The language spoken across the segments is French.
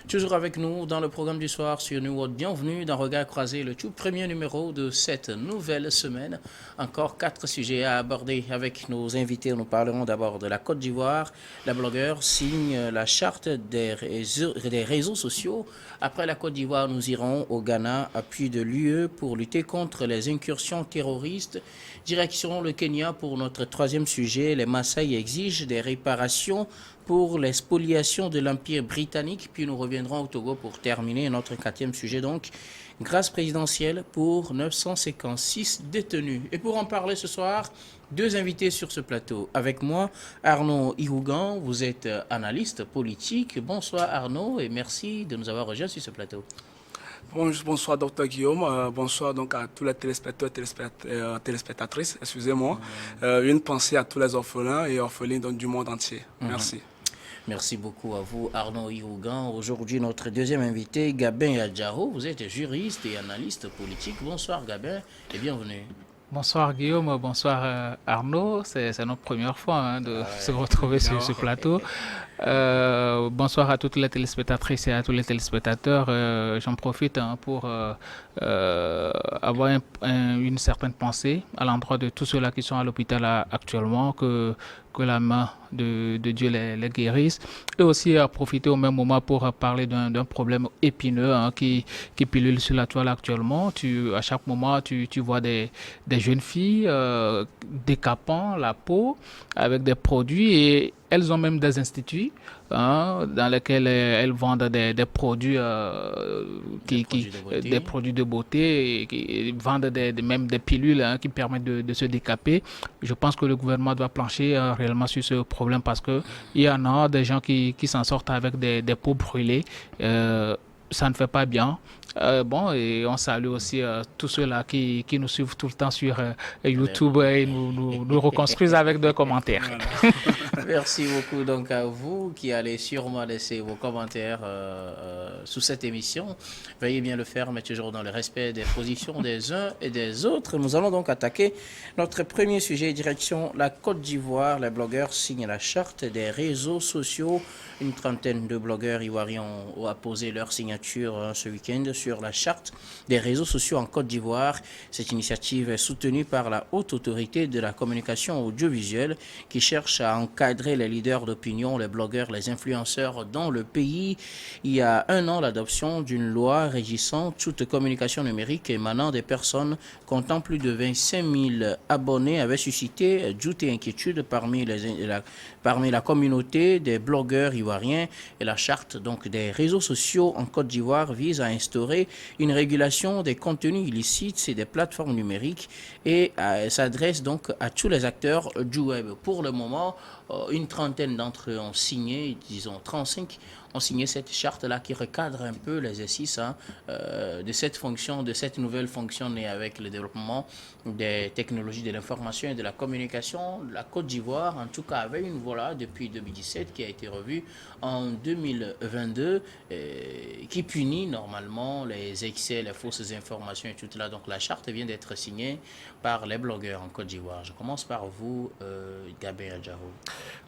Toujours avec nous dans le programme du soir sur New World. Bienvenue dans Regard croisé, le tout premier numéro de cette nouvelle semaine. Encore 4 sujets à aborder avec nos invités. Nous parlerons d'abord de la Côte d'Ivoire. La blogueur signe la charte des réseaux sociaux. Après la Côte d'Ivoire, nous irons au Ghana, appui de l'UE pour lutter contre les incursions terroristes. Direction le Kenya pour notre troisième sujet. Les Maasai exigent des réparations pour les spoliations de l'Empire britannique. Puis nous reviendrons au Togo pour terminer notre quatrième sujet. Donc, grâce présidentielle pour 956 détenus. Et pour en parler ce soir, deux invités sur ce plateau. Avec moi, Arnaud Ihougan, vous êtes analyste politique. Bonsoir Arnaud et merci de nous avoir rejoints sur ce plateau. Bonsoir, docteur Guillaume. Bonsoir donc à tous les téléspectateurs, téléspectatrices, excusez-moi. Une pensée à tous les orphelins et orphelines du monde entier. Merci. Merci beaucoup à vous, Arnaud Ihougan. Aujourd'hui, notre deuxième invité, Gabin Adjaro. Vous êtes juriste et analyste politique. Bonsoir, Gabin, et bienvenue. Bonsoir Guillaume, bonsoir Arnaud. C'est notre première fois de se retrouver sur ce plateau. Bonsoir à toutes les téléspectatrices et à tous les téléspectateurs. J'en profite pour avoir une certaine pensée à l'endroit de tous ceux-là qui sont à l'hôpital actuellement, que la main de Dieu les guérisse. Et aussi profiter au même moment pour parler d'un problème épineux qui pilule sur la toile actuellement. À chaque moment, tu vois des jeunes filles décapant la peau avec des produits, et elles ont même des instituts dans lesquels elles vendent des produits, des produits de beauté, et qui vendent même des pilules qui permettent de se décaper. Je pense que le gouvernement doit plancher réellement sur ce problème, parce qu'il y en a des gens qui s'en sortent avec des peaux brûlées. Ça ne fait pas bien. Et on salue aussi tous ceux-là qui nous suivent tout le temps sur YouTube et nous reconstruisent avec des commentaires. Merci beaucoup donc à vous qui allez sûrement laisser vos commentaires sous cette émission. Veuillez bien le faire, mais toujours dans le respect des positions des uns et des autres. Nous allons donc attaquer notre premier sujet, direction la Côte d'Ivoire. Les blogueurs signent la charte des réseaux sociaux. Une trentaine de blogueurs ivoiriens ont apposé leur signature ce week-end sur la charte des réseaux sociaux en Côte d'Ivoire. Cette initiative est soutenue par la haute autorité de la communication audiovisuelle qui cherche à encadrer les leaders d'opinion, les blogueurs, les influenceurs dans le pays. Il y a un an, l'adoption d'une loi régissant toute communication numérique émanant des personnes comptant plus de 25 000 abonnés avait suscité doute et inquiétude parmi la communauté des blogueurs ivoiriens. Et la charte donc des réseaux sociaux en Côte d'Ivoire vise à instaurer une régulation des contenus illicites et des plateformes numériques et s'adresse donc à tous les acteurs du web. Pour le moment, une trentaine d'entre eux ont signé, disons 35, ont signé cette charte-là qui recadre un peu l'exercice de cette fonction, de cette nouvelle fonction née avec le développement des technologies de l'information et de la communication. La Côte d'Ivoire, en tout cas, avait une voilà depuis 2017 qui a été revue en 2022, qui punit normalement les excès, les fausses informations et tout cela. Donc la charte vient d'être signée par les blogueurs en Côte d'Ivoire. Je commence par vous, Gabin Adjaro.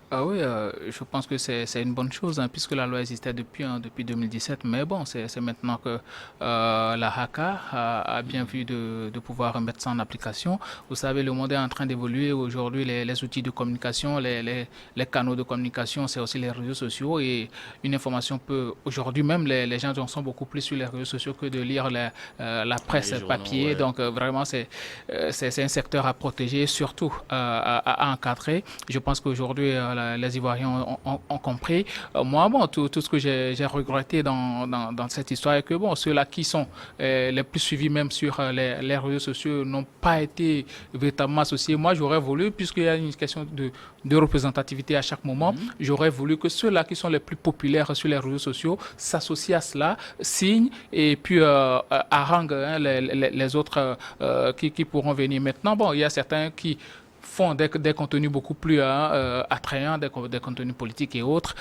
Ah oui, je pense que c'est une bonne chose, puisque la loi existait depuis 2017. Mais bon, c'est maintenant que la HACA a bien vu de pouvoir mettre ça en application. Vous savez, le monde est en train d'évoluer. Aujourd'hui, les outils de communication, les canaux de communication, c'est aussi les réseaux sociaux. Et une information peut... Aujourd'hui même, les gens en sont beaucoup plus sur les réseaux sociaux que de lire la presse journaux, papier. Ouais. Donc, vraiment, c'est un secteur à protéger, surtout à encadrer. Je pense qu'aujourd'hui... les Ivoiriens ont compris. Moi, tout ce que j'ai regretté dans cette histoire est que ceux-là qui sont les plus suivis même sur les réseaux sociaux n'ont pas été véritablement associés. Moi, j'aurais voulu, puisqu'il y a une question de représentativité à chaque moment, j'aurais voulu que ceux-là qui sont les plus populaires sur les réseaux sociaux s'associent à cela, signent et puis haranguent les autres qui pourront venir. Maintenant, il y a certains qui font des contenus beaucoup plus attrayants, des contenus politiques et autres.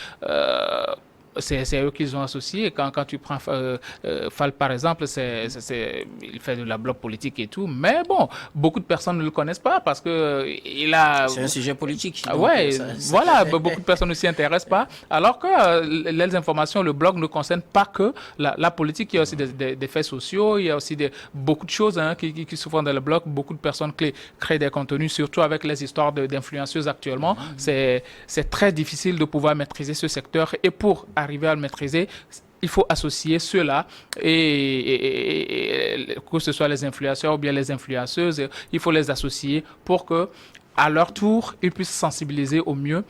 c'est eux qu'ils ont associé. Quand tu prends Fall, par exemple, il fait de la blog politique et tout. Mais bon, beaucoup de personnes ne le connaissent pas parce que il a... C'est un sujet politique. Oui, voilà, beaucoup de personnes ne s'y intéressent pas. Alors que les informations, le blog ne concerne pas que la politique. Il y a aussi des faits sociaux, il y a aussi beaucoup de choses qui se font dans le blog. Beaucoup de personnes créent des contenus, surtout avec les histoires d'influenceuses actuellement. C'est très difficile de pouvoir maîtriser ce secteur. Et pour arriver à le maîtriser, il faut associer ceux-là, et que ce soit les influenceurs ou bien les influenceuses, il faut les associer pour que, à leur tour, ils puissent sensibiliser au mieux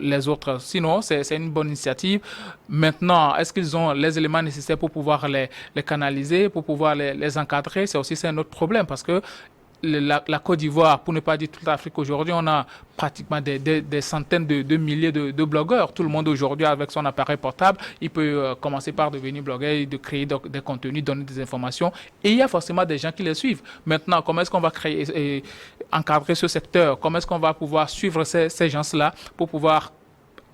les autres. Sinon, c'est une bonne initiative. Maintenant, est-ce qu'ils ont les éléments nécessaires pour pouvoir les canaliser, pour pouvoir les encadrer? C'est un autre problème parce que la Côte d'Ivoire, pour ne pas dire toute l'Afrique aujourd'hui, on a pratiquement des centaines de milliers de blogueurs. Tout le monde aujourd'hui, avec son appareil portable, il peut commencer par devenir blogueur, de créer des contenus, donner des informations. Et il y a forcément des gens qui les suivent. Maintenant, comment est-ce qu'on va encadrer ce secteur? Comment est-ce qu'on va pouvoir suivre ces gens-là pour pouvoir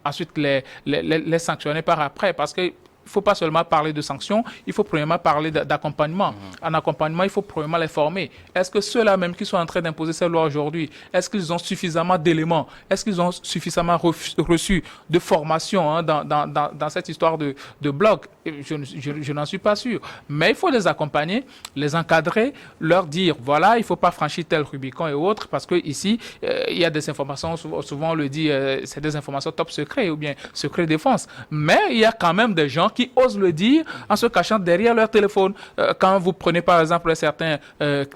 ensuite les sanctionner par après? Parce que il ne faut pas seulement parler de sanctions, il faut premièrement parler d'accompagnement. En accompagnement, il faut premièrement les former. Est-ce que ceux-là même qui sont en train d'imposer ces lois aujourd'hui, est-ce qu'ils ont suffisamment d'éléments? Est-ce qu'ils ont suffisamment reçu de formation dans cette histoire de blog? Je n'en suis pas sûr. Mais il faut les accompagner, les encadrer, leur dire, voilà, il ne faut pas franchir tel Rubicon et autres, parce qu'ici, il y a des informations, souvent on le dit, c'est des informations top secret ou bien secret défense. Mais il y a quand même des gens qui osent le dire en se cachant derrière leur téléphone. Quand vous prenez par exemple certains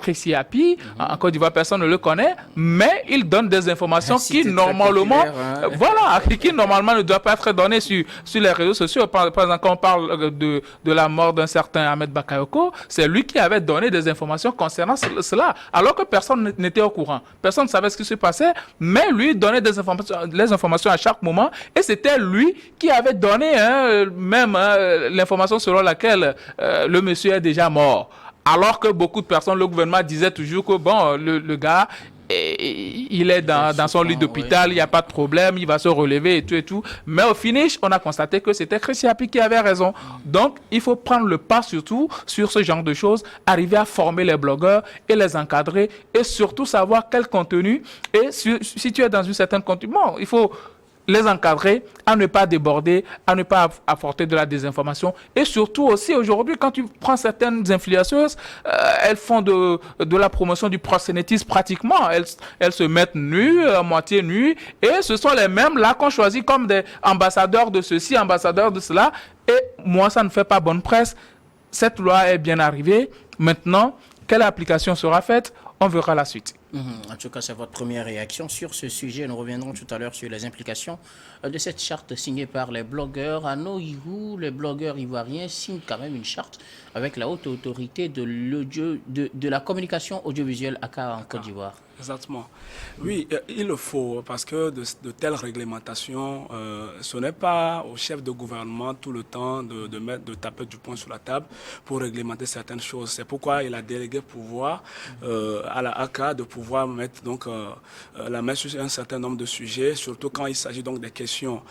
Chrissy Happy, en Côte d'Ivoire, personne ne le connaît, mais il donne des informations qui normalement, qui normalement ne doivent pas être données sur les réseaux sociaux. Par exemple, quand on parle de la mort d'un certain Ahmed Bakayoko, c'est lui qui avait donné des informations concernant cela, alors que personne n'était au courant. Personne ne savait ce qui se passait, mais lui donnait les informations à chaque moment, et c'était lui qui avait donné l'information selon laquelle le monsieur est déjà mort. Alors que beaucoup de personnes, le gouvernement disait toujours que bon, le gars, il est dans son lit d'hôpital, il n'y a pas de problème, il va se relever et tout. Mais au finish, on a constaté que c'était Chrissy Happy qui avait raison. Donc, il faut prendre le pas surtout sur ce genre de choses, arriver à former les blogueurs et les encadrer et surtout savoir quel contenu. Et si tu es dans une certaine contenu, bon, il faut les encadrer, à ne pas déborder, à ne pas apporter de la désinformation. Et surtout aussi, aujourd'hui, quand tu prends certaines influenceuses, elles font de la promotion du proxénétisme pratiquement. Elles se mettent nues, à moitié nues, et ce sont les mêmes là qu'on choisit comme des ambassadeurs de ceci, ambassadeurs de cela. Et moi, ça ne fait pas bonne presse. Cette loi est bien arrivée. Maintenant, quelle application sera faite? On verra la suite. En tout cas, c'est votre première réaction sur ce sujet. Nous reviendrons tout à l'heure sur les implications de cette charte signée par les blogueurs. À Noïgou, les blogueurs ivoiriens signent quand même une charte avec la haute autorité de la communication audiovisuelle ACA en Côte d'Ivoire. Exactement. Oui, il le faut, parce que de telles réglementations, ce n'est pas au chef de gouvernement tout le temps de taper du poing sur la table pour réglementer certaines choses. C'est pourquoi il a délégué pouvoir à la ACA de pouvoir mettre donc la main sur un certain nombre de sujets, surtout quand il s'agit donc des questions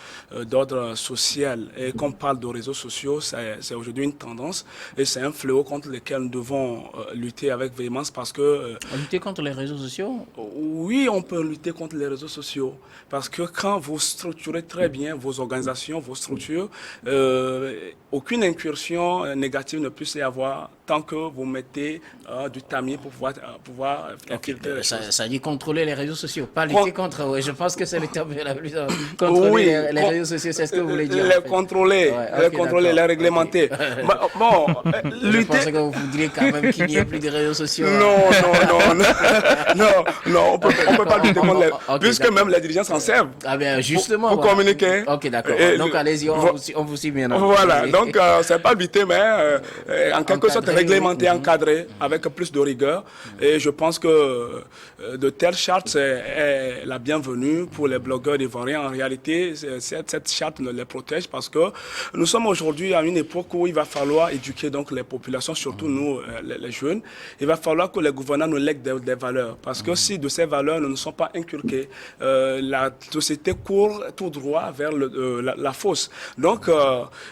d'ordre social. Et qu'on parle de réseaux sociaux, c'est aujourd'hui une tendance et c'est un fléau contre lequel nous devons lutter avec véhémence parce que... lutter contre les réseaux sociaux? Oui, on peut lutter contre les réseaux sociaux parce que quand vous structurez très bien vos organisations, vos structures, aucune incursion négative ne peut y avoir tant que vous mettez du tamis pour pouvoir filtrer les choses. Ça dit contrôler les réseaux sociaux, pas lutter contre. Oui, je pense que c'est le terme la plus contrôler les réseaux sociaux, c'est ce que vous voulez dire. Les contrôler, les réglementer. Bon, lutter. Je pense que vous voudriez quand même qu'il n'y ait plus de réseaux sociaux. Non, on peut pas lutter contre les... Puisque même les dirigeants s'en servent. Ah bien, justement. Pour communiquer. Ok, d'accord. Donc allez-y, on vous suit bien. Voilà, donc c'est pas lutter, mais en quelque sorte réglementer, encadrer avec plus de rigueur. Et je pense que de telles chartes est la bienvenue pour les blogueurs ivoiriens. En réalité, cette charte les protège parce que nous sommes aujourd'hui à une époque où il va falloir éduquer donc les populations, surtout nous, les jeunes. Il va falloir que les gouvernants nous lèguent des valeurs parce que que si de ces valeurs ne sont pas inculquées, la société court tout droit vers la fosse. Donc,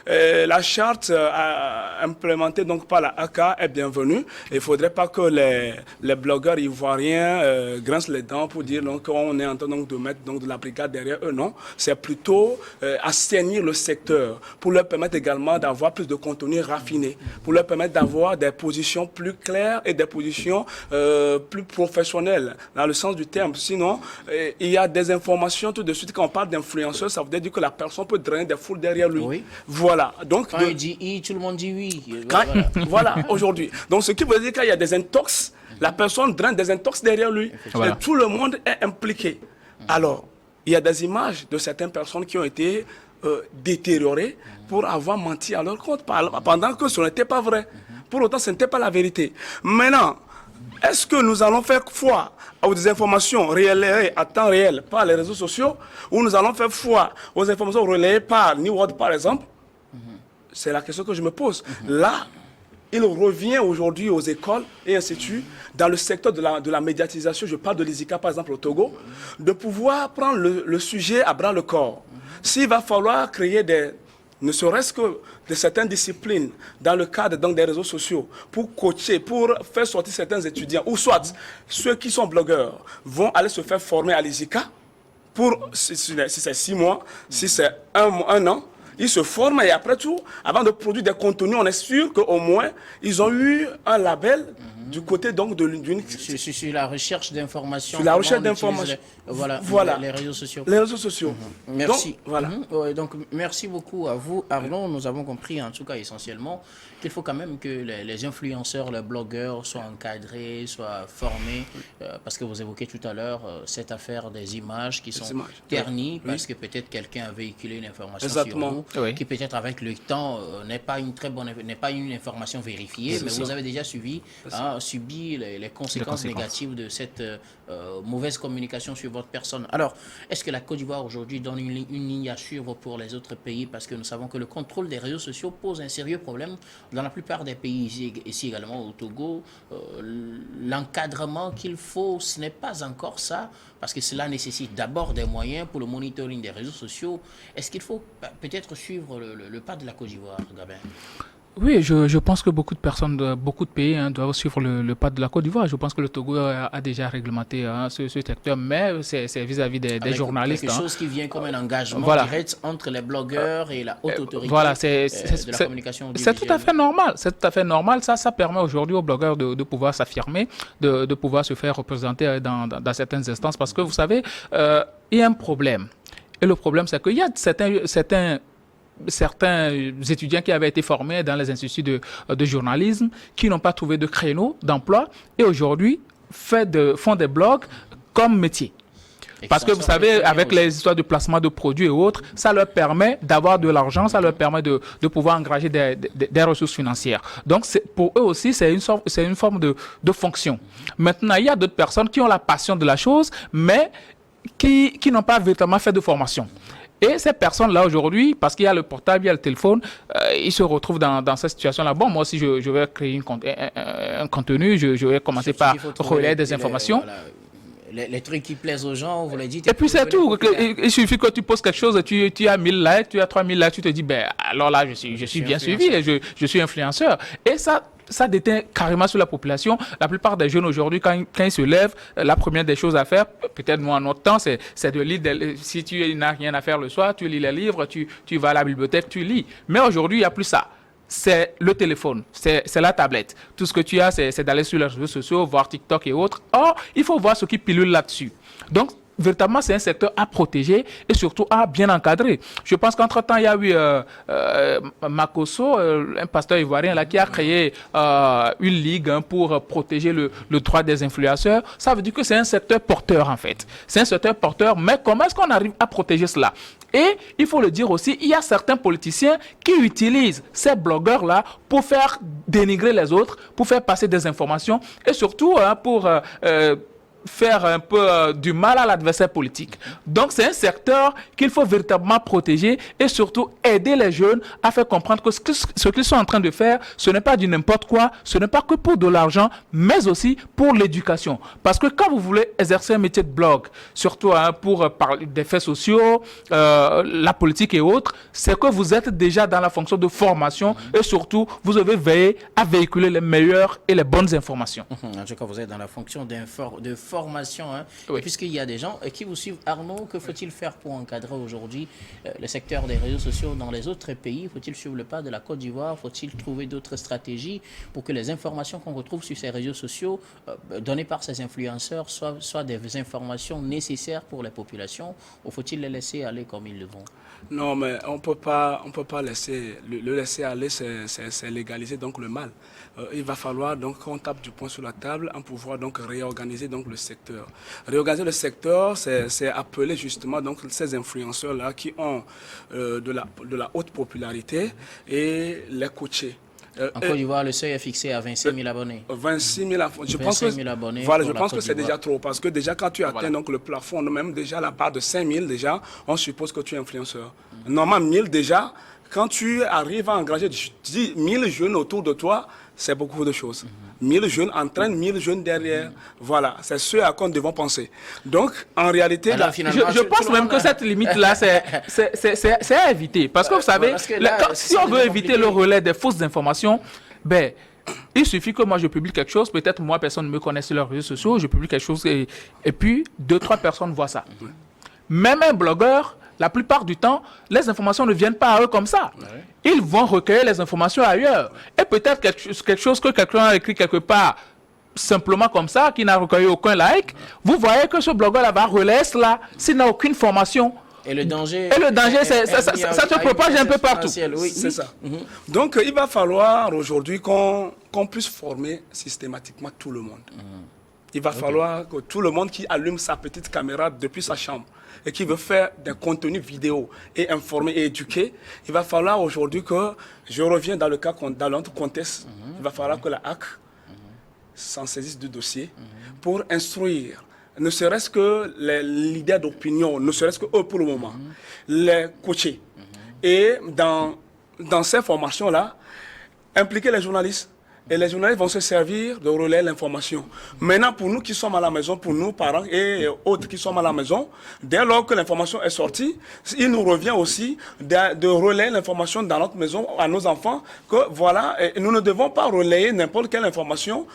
la charte implémentée donc par la AK est bienvenue. Il ne faudrait pas que les blogueurs ivoiriens grincent les dents pour dire qu'on est en train donc, de mettre donc, de la brigade derrière eux. Non, c'est plutôt assainir le secteur pour leur permettre également d'avoir plus de contenu raffiné, pour leur permettre d'avoir des positions plus claires et des positions plus professionnelles, dans le sens du terme. Sinon, il y a des informations tout de suite. Quand on parle d'influenceur, ça veut dire que la personne peut drainer des foules derrière lui. Oui. Voilà. Donc, quand il dit I, tout le monde dit oui. Voilà, aujourd'hui. Donc, ce qui veut dire qu'il y a des intox, la personne draine des intox derrière lui. Voilà. Et tout le monde est impliqué. Alors, il y a des images de certaines personnes qui ont été détériorées pour avoir menti à leur compte pendant que ce n'était pas vrai. Pour autant, ce n'était pas la vérité. Maintenant, est-ce que nous allons faire foi aux informations relayées à temps réel par les réseaux sociaux ou nous allons faire foi aux informations relayées par New World, par exemple? C'est la question que je me pose. Là, il revient aujourd'hui aux écoles et ainsi de suite, dans le secteur de la médiatisation, je parle de l'ISICA par exemple au Togo, de pouvoir prendre le sujet à bras le corps. S'il va falloir créer ne serait-ce que de certaines disciplines dans le cadre donc, des réseaux sociaux pour coacher, pour faire sortir certains étudiants, ou soit ceux qui sont blogueurs vont aller se faire former à l'ISICA pour, si c'est 6 mois, si c'est un an, ils se forment et après tout, avant de produire des contenus, on est sûr qu'au moins, ils ont eu un label du côté donc d'une... Sur la recherche d'informations. Sur la recherche d'informations. Voilà. Les réseaux sociaux. Les réseaux sociaux. Merci. Donc, voilà. Donc, merci beaucoup à vous, Arnaud. Nous avons compris, en tout cas, essentiellement, qu'il faut quand même que les influenceurs, les blogueurs soient encadrés, soient formés, parce que vous évoquez tout à l'heure cette affaire des images qui sont ternies, parce que peut-être quelqu'un a véhiculé une information sur vous, qui peut-être avec le temps n'est pas une information vérifiée, mais vous avez déjà subi les conséquences négatives de cette mauvaise communication sur votre personne. Alors, est-ce que la Côte d'Ivoire aujourd'hui donne une ligne à suivre pour les autres pays? Parce que nous savons que le contrôle des réseaux sociaux pose un sérieux problème dans la plupart des pays, ici également au Togo. L'encadrement qu'il faut, ce n'est pas encore ça, parce que cela nécessite d'abord des moyens pour le monitoring des réseaux sociaux. Est-ce qu'il faut peut-être suivre le pas de la Côte d'Ivoire, Gabin? Oui, je pense que beaucoup de personnes, beaucoup de pays doivent suivre le pas de la Côte d'Ivoire. Je pense que le Togo a déjà réglementé ce secteur, mais c'est vis-à-vis des journalistes. Quelque chose qui vient comme un engagement direct entre les blogueurs et la haute autorité de la communication audiovisuelle. C'est tout à fait normal. C'est tout à fait normal. Ça permet aujourd'hui aux blogueurs de pouvoir s'affirmer, de pouvoir se faire représenter dans certaines instances. Parce que vous savez, il y a un problème. Et le problème, c'est qu'il y a certains étudiants qui avaient été formés dans les instituts de journalisme, qui n'ont pas trouvé de créneau d'emploi et aujourd'hui font des blogs comme métier. Parce que vous savez, avec les histoires de placement de produits et autres, ça leur permet d'avoir de l'argent, ça leur permet de pouvoir engager des ressources financières. Donc, pour eux aussi, c'est une forme de fonction. Maintenant, il y a d'autres personnes qui ont la passion de la chose, mais qui n'ont pas véritablement fait de formation. Et ces personnes-là, aujourd'hui, parce qu'il y a le portable, il y a le téléphone, ils se retrouvent dans cette situation-là. Bon, moi aussi, je vais créer un contenu, je vais commencer par relayer des informations. Les trucs qui plaisent aux gens, vous les dites. Et puis c'est tout. Il suffit que tu poses quelque chose, tu as 1000 likes, tu as 3000 likes, tu te dis, alors là, je suis bien suivi et je suis influenceur. Et ça déteint carrément sur la population. La plupart des jeunes aujourd'hui, quand ils se lèvent, la première des choses à faire, peut-être nous en notre temps, c'est de lire. Si tu n'as rien à faire le soir, tu lis les livres, tu vas à la bibliothèque, tu lis. Mais aujourd'hui, il n'y a plus ça. C'est le téléphone, c'est la tablette. Tout ce que tu as, c'est d'aller sur les réseaux sociaux, voir TikTok et autres. Or, il faut voir ce qui pilule là-dessus. Donc, véritablement, c'est un secteur à protéger et surtout à bien encadrer. Je pense qu'entre-temps, il y a eu Makosso, un pasteur ivoirien là, qui a créé une ligue pour protéger le droit des influenceurs. Ça veut dire que c'est un secteur porteur, en fait. C'est un secteur porteur, mais comment est-ce qu'on arrive à protéger cela? Et il faut le dire aussi, il y a certains politiciens qui utilisent ces blogueurs-là pour faire dénigrer les autres, pour faire passer des informations et surtout pour faire un peu du mal à l'adversaire politique. Donc c'est un secteur qu'il faut véritablement protéger et surtout aider les jeunes à faire comprendre que ce qu'ils sont en train de faire, ce n'est pas du n'importe quoi, ce n'est pas que pour de l'argent, mais aussi pour l'éducation. Parce que quand vous voulez exercer un métier de blog, surtout pour parler des faits sociaux, la politique et autres, c'est que vous êtes déjà dans la fonction de formation et surtout vous devez veiller à véhiculer les meilleures et les bonnes informations. En tout cas, vous êtes dans la fonction de formation. Hein. Oui. Et puisqu'il y a des gens qui vous suivent, Arnaud, que faut-il faire pour encadrer aujourd'hui le secteur des réseaux sociaux dans les autres pays? Faut-il suivre le pas de la Côte d'Ivoire? Faut-il trouver d'autres stratégies pour que les informations qu'on retrouve sur ces réseaux sociaux, données par ces influenceurs, soient des informations nécessaires pour les populations? Ou faut-il les laisser aller comme ils le vont? Non, mais on peut pas laisser le laisser aller, c'est légaliser donc le mal. Il va falloir donc qu'on tape du poing sur la table en pouvoir donc réorganiser donc le secteur. Réorganiser le secteur, c'est appeler justement donc ces influenceurs là qui ont de la haute popularité et les coacher. En Côte d'Ivoire, le seuil est fixé à 25 000 abonnés. 26 000 abonnés. Je pense abonnés. Voilà, je pense que c'est déjà trop. Parce que déjà, quand tu atteins donc, le plafond, même déjà la part de 5 000, déjà, on suppose que tu es influenceur. Normalement, 1000 déjà, quand tu arrives à engager 1000 jeunes autour de toi, c'est beaucoup de choses. 1000 jeunes entraînent 1000 jeunes derrière. Voilà, c'est ce à quoi nous devons penser. Donc, en réalité, alors, je pense même que cette limite-là, c'est à éviter. Parce que vous savez, si on veut éviter le relais des fausses informations, ben, il suffit que moi je publie quelque chose, peut-être moi personne ne me connaît sur les réseaux sociaux, je publie quelque chose et puis 2-3 personnes voient ça. Même un blogueur, la plupart du temps, les informations ne viennent pas à eux comme ça. Ouais. Ils vont recueillir les informations ailleurs. Et peut-être quelque chose que quelqu'un a écrit quelque part, simplement comme ça, qui n'a recueilli aucun like, vous voyez que ce blogueur-là va relayer cela s'il n'a aucune formation. Et le danger, ça se propage un peu partout. Oui, c'est ça. Donc, il va falloir aujourd'hui qu'on puisse former systématiquement tout le monde. Il va falloir que tout le monde qui allume sa petite caméra depuis sa chambre et qui veut faire des contenus vidéo et informer et éduquer, il va falloir aujourd'hui que, je reviens dans le cas, dans notre contexte, il va falloir que la HAC s'en saisisse du dossier pour instruire, ne serait-ce que les leaders d'opinion, ne serait-ce que eux pour le moment, les coacher. Et dans ces formations-là, impliquer les journalistes. Et les journalistes vont se servir de relayer l'information. Maintenant, pour nous qui sommes à la maison, pour nous, parents et autres qui sommes à la maison, dès lors que l'information est sortie, il nous revient aussi de relayer l'information dans notre maison à nos enfants, que voilà, nous ne devons pas relayer n'importe quelle information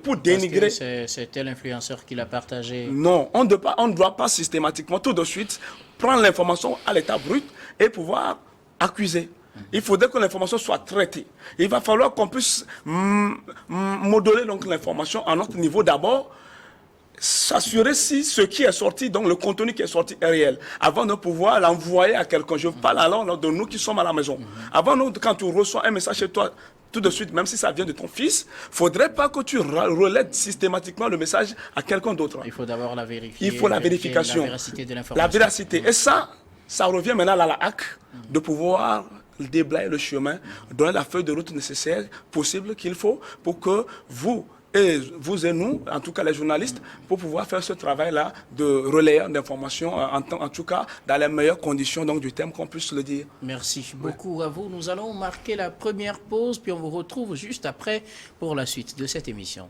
pour dénigrer. C'est tel influenceur qui l'a partagé. Non, on ne doit pas systématiquement, tout de suite, prendre l'information à l'état brut et pouvoir accuser. Il faudrait que l'information soit traitée. Il va falloir qu'on puisse moduler donc l'information à notre niveau d'abord, s'assurer si ce qui est sorti, donc le contenu qui est sorti est réel, avant de pouvoir l'envoyer à quelqu'un. Je parle alors de nous qui sommes à la maison. Avant, quand tu reçois un message chez toi, tout de suite, même si ça vient de ton fils, il ne faudrait pas que tu relèves systématiquement le message à quelqu'un d'autre. Il faut d'abord la vérifier. Il faut la vérification. La véracité de l'information. La véracité. Et ça revient maintenant à la HAC de pouvoir déblayer le chemin, donner la feuille de route nécessaire, possible qu'il faut, pour que vous et nous, en tout cas les journalistes, pour pouvoir faire ce travail-là de relais d'informations, en tout cas dans les meilleures conditions donc, du thème qu'on puisse le dire. Merci beaucoup à vous. Nous allons marquer la première pause, puis on vous retrouve juste après pour la suite de cette émission.